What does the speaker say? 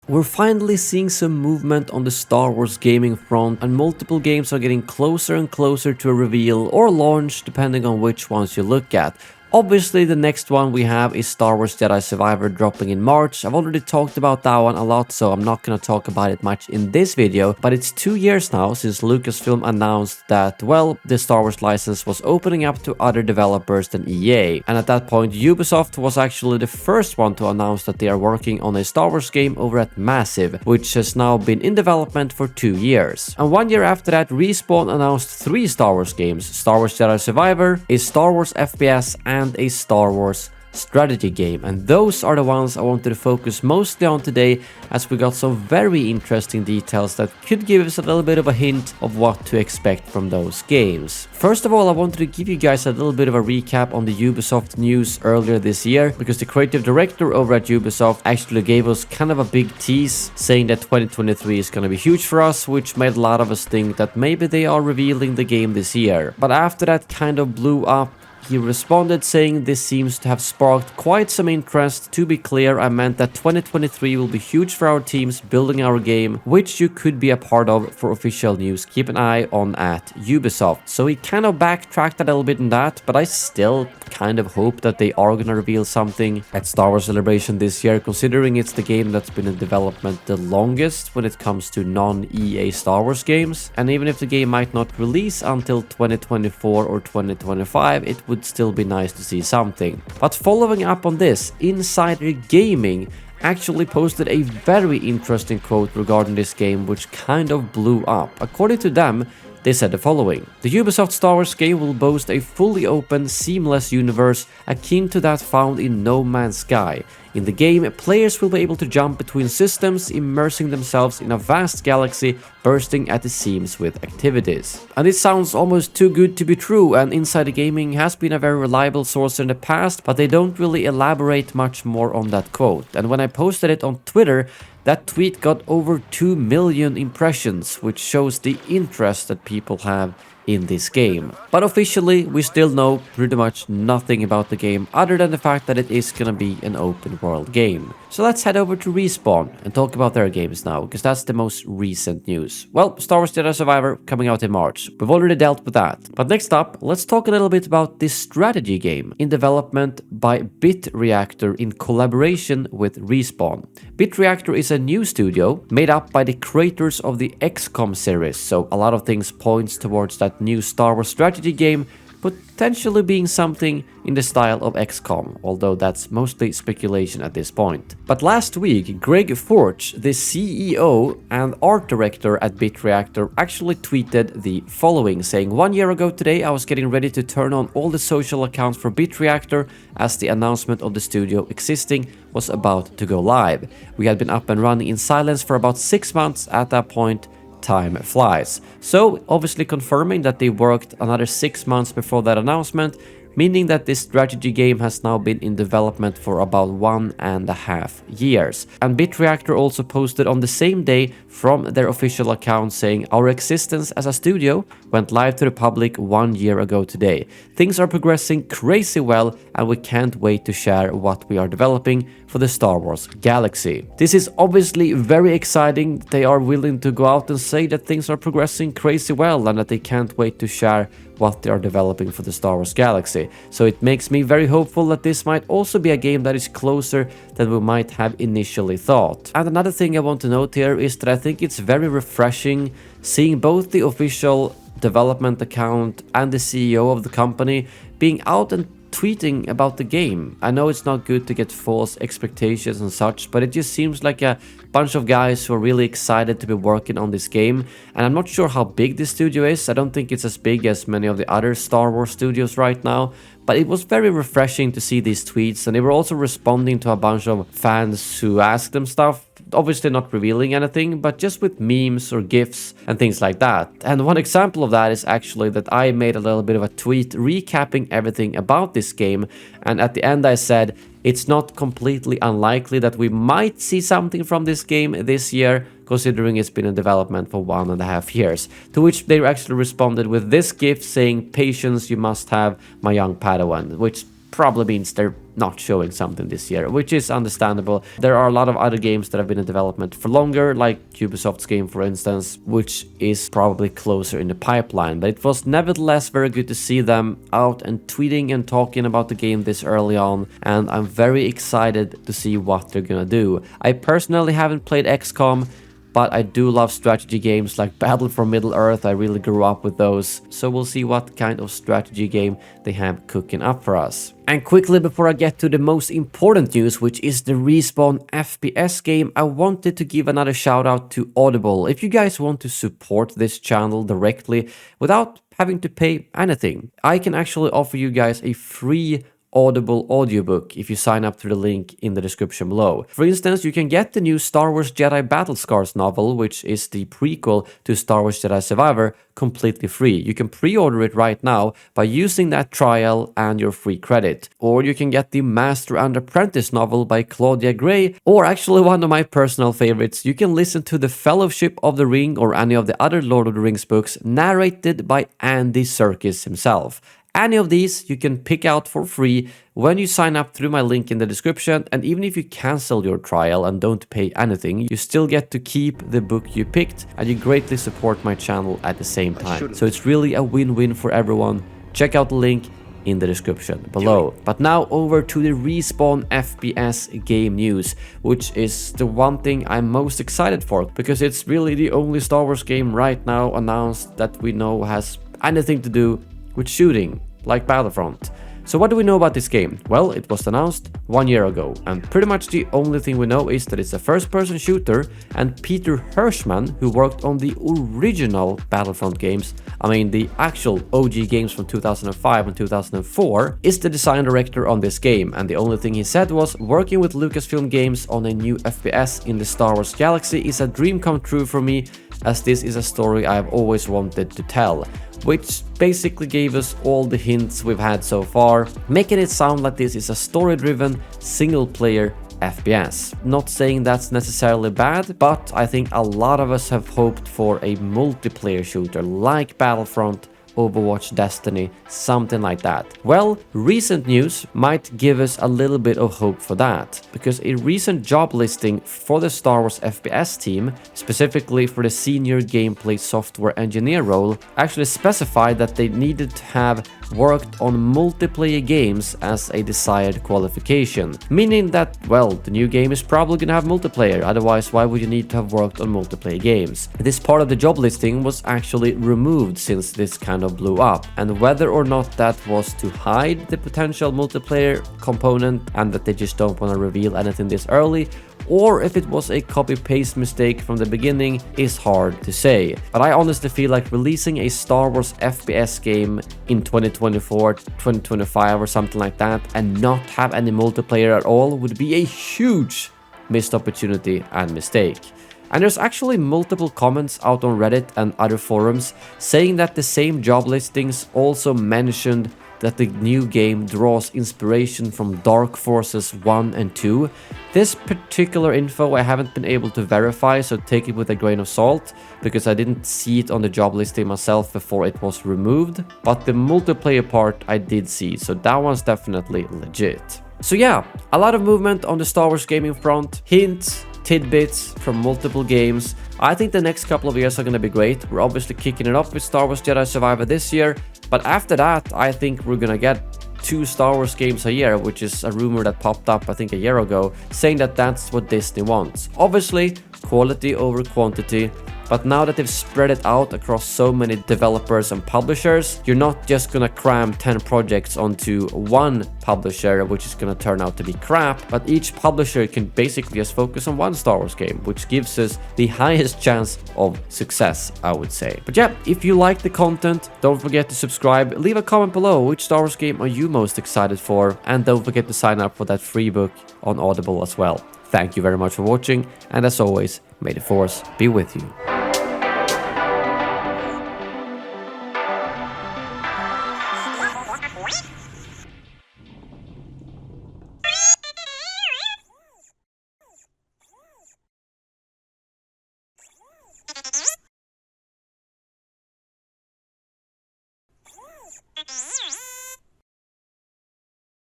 We're finally seeing some movement on the Star Wars gaming front, and multiple games are getting closer and closer to a reveal or launch depending on which ones you look at. Obviously, the next one we have is Star Wars Jedi Survivor dropping in March. I've already talked about that one a lot, so I'm not gonna talk about it much in this video, but it's 2 years now since Lucasfilm announced that, well, the Star Wars license was opening up to other developers than EA. And at that point, Ubisoft was actually the first one to announce that they are working on a Star Wars game over at Massive, which has now been in development for 2 years. And 1 year after that, Respawn announced 3 Star Wars games: Star Wars Jedi Survivor, a Star Wars FPS, and a Star Wars strategy game, and those are the ones I wanted to focus mostly on today, as we got some very interesting details that could give us a little bit of a hint of what to expect from those games. First of all, I wanted to give you guys a little bit of a recap on the Ubisoft news earlier this year, because the creative director over at Ubisoft actually gave us kind of a big tease saying that 2023 is going to be huge for us, which made a lot of us think that maybe they are revealing the game this year. But after that kind of blew up, he responded saying this seems to have sparked quite some interest. To be clear, I meant that 2023 will be huge for our teams building our game, which you could be a part of. For official news, keep an eye on at Ubisoft. So he kind of backtracked a little bit in that, but I still kind of hope that they are gonna reveal something at Star Wars Celebration this year, considering it's the game that's been in development the longest when it comes to non-EA Star Wars games. And even if the game might not release until 2024 or 2025, it would still be nice to see something. But following up on this, Insider Gaming actually posted a very interesting quote regarding this game, which kind of blew up. According to them, they said the following: "The Ubisoft Star Wars game will boast a fully open, seamless universe akin to that found in No Man's Sky. In the game, players will be able to jump between systems, immersing themselves in a vast galaxy, bursting at the seams with activities." And it sounds almost too good to be true, and Insider Gaming has been a very reliable source in the past, but they don't really elaborate much more on that quote. And when I posted it on Twitter, that tweet got over 2 million impressions, which shows the interest that people have in this game. But officially, we still know pretty much nothing about the game other than the fact that it is gonna be an open world game. So let's head over to Respawn and talk about their games now, because that's the most recent news. Well, Star Wars Jedi Survivor coming out in March. We've already dealt with that. But next up, let's talk a little bit about this strategy game in development by Bit Reactor in collaboration with Respawn. Bit Reactor is a new studio made up by the creators of the XCOM series, so a lot of things points towards that new Star Wars strategy game potentially being something in the style of XCOM, although that's mostly speculation at this point. But last week, Greg Forge, the CEO and art director at Bit Reactor, actually tweeted the following, saying, "1 year ago today, I was getting ready to turn on all the social accounts for Bit Reactor as the announcement of the studio existing was about to go live. We had been up and running in silence for about 6 months at that point. Time flies." So obviously confirming that they worked another 6 months before that announcement, meaning that this strategy game has now been in development for about 1.5 years. And Bit Reactor also posted on the same day from their official account saying, "Our existence as a studio went live to the public 1 year ago today. Things are progressing crazy well, and we can't wait to share what we are developing for the Star Wars galaxy." This is obviously very exciting. They are willing to go out and say that things are progressing crazy well and that they can't wait to share what they are developing for the Star Wars galaxy. So it makes me very hopeful that this might also be a game that is closer than we might have initially thought. And another thing I want to note here is that I think it's very refreshing seeing both the official development account and the CEO of the company being out and tweeting about the game. I know it's not good to get false expectations and such, but it just seems like a bunch of guys who are really excited to be working on this game. And I'm not sure how big this studio is. I don't think it's as big as many of the other Star Wars studios right now, but it was very refreshing to see these tweets, and they were also responding to a bunch of fans who asked them stuff. Obviously not revealing anything, but just with memes or gifs and things like that. And one example of that is actually that I made a little bit of a tweet recapping everything about this game, and at the end I said, "It's not completely unlikely that we might see something from this game this year, considering it's been in development for 1.5 years. To which they actually responded with this gif saying, "Patience you must have, my young Padawan," which probably means they're not showing something this year, which is understandable. There are a lot of other games that have been in development for longer, like Ubisoft's game, for instance, which is probably closer in the pipeline. But it was nevertheless very good to see them out and tweeting and talking about the game this early on, and I'm very excited to see what they're gonna do. I personally haven't played XCOM, but I do love strategy games like Battle for Middle-earth. I really grew up with those, so we'll see what kind of strategy game they have cooking up for us. And quickly before I get to the most important news, which is the Respawn FPS game, I wanted to give another shout out to Audible. If you guys want to support this channel directly without having to pay anything, I can actually offer you guys a free Audible audiobook if you sign up through the link in the description below. For instance, you can get the new Star Wars Jedi Battle Scars novel, which is the prequel to Star Wars Jedi Survivor, completely free. You can pre-order it right now by using that trial and your free credit. Or you can get the Master and Apprentice novel by Claudia Gray, or actually one of my personal favorites, you can listen to The Fellowship of the Ring or any of the other Lord of the Rings books narrated by Andy Serkis himself. Any of these you can pick out for free when you sign up through my link in the description, and even if you cancel your trial and don't pay anything, you still get to keep the book you picked, and you greatly support my channel at the same time. So it's really a win-win for everyone. Check out the link in the description below. But now over to the Respawn FPS game news, which is the one thing I'm most excited for, because it's really the only Star Wars game right now announced that we know has anything to do with shooting, like Battlefront. So what do we know about this game? Well, it was announced 1 year ago, and pretty much the only thing we know is that it's a first-person shooter, and Peter Hirschman, who worked on the original Battlefront games, I mean the actual OG games from 2005 and 2004, is the design director on this game, and the only thing he said was working with Lucasfilm Games on a new FPS in the Star Wars galaxy is a dream come true for me, as this is a story I've always wanted to tell. Which basically gave us all the hints we've had so far, making it sound like this is a story-driven, single-player FPS. Not saying that's necessarily bad, but I think a lot of us have hoped for a multiplayer shooter like Battlefront, Overwatch, Destiny, something like that. Well, recent news might give us a little bit of hope for that, because a recent job listing for the Star Wars FPS team, specifically for the senior gameplay software engineer role, actually specified that they needed to have worked on multiplayer games as a desired qualification, meaning that, well, the new game is probably gonna have multiplayer, otherwise why would you need to have worked on multiplayer games? This part of the job listing was actually removed since this kind of blew up, and whether or not that was to hide the potential multiplayer component and that they just don't want to reveal anything this early, or if it was a copy-paste mistake from the beginning is hard to say. But I honestly feel like releasing a Star Wars FPS game in 2024, 2025 or something like that and not have any multiplayer at all would be a huge missed opportunity and mistake. And there's actually multiple comments out on Reddit and other forums saying that the same job listings also mentioned that the new game draws inspiration from Dark Forces 1 and 2. This particular info I haven't been able to verify, so take it with a grain of salt, because I didn't see it on the job listing myself before it was removed. But the multiplayer part I did see, so that one's definitely legit. So yeah, a lot of movement on the Star Wars gaming front, hints, tidbits from multiple games. I think the next couple of years are going to be great. We're obviously kicking it off with Star Wars Jedi Survivor this year, but after that I think we're going to get 2 Star Wars games a year, which is a rumor that popped up I think a year ago, saying that that's what Disney wants. Obviously, quality over quantity, but now that they've spread it out across so many developers and publishers, you're not just gonna cram 10 projects onto one publisher, which is gonna turn out to be crap, but each publisher can basically just focus on one Star Wars game, which gives us the highest chance of success, I would say. But yeah, if you like the content, don't forget to subscribe, leave a comment below which Star Wars game are you most excited for, and don't forget to sign up for that free book on Audible as well. Thank you very much for watching, and as always, may the Force be with you.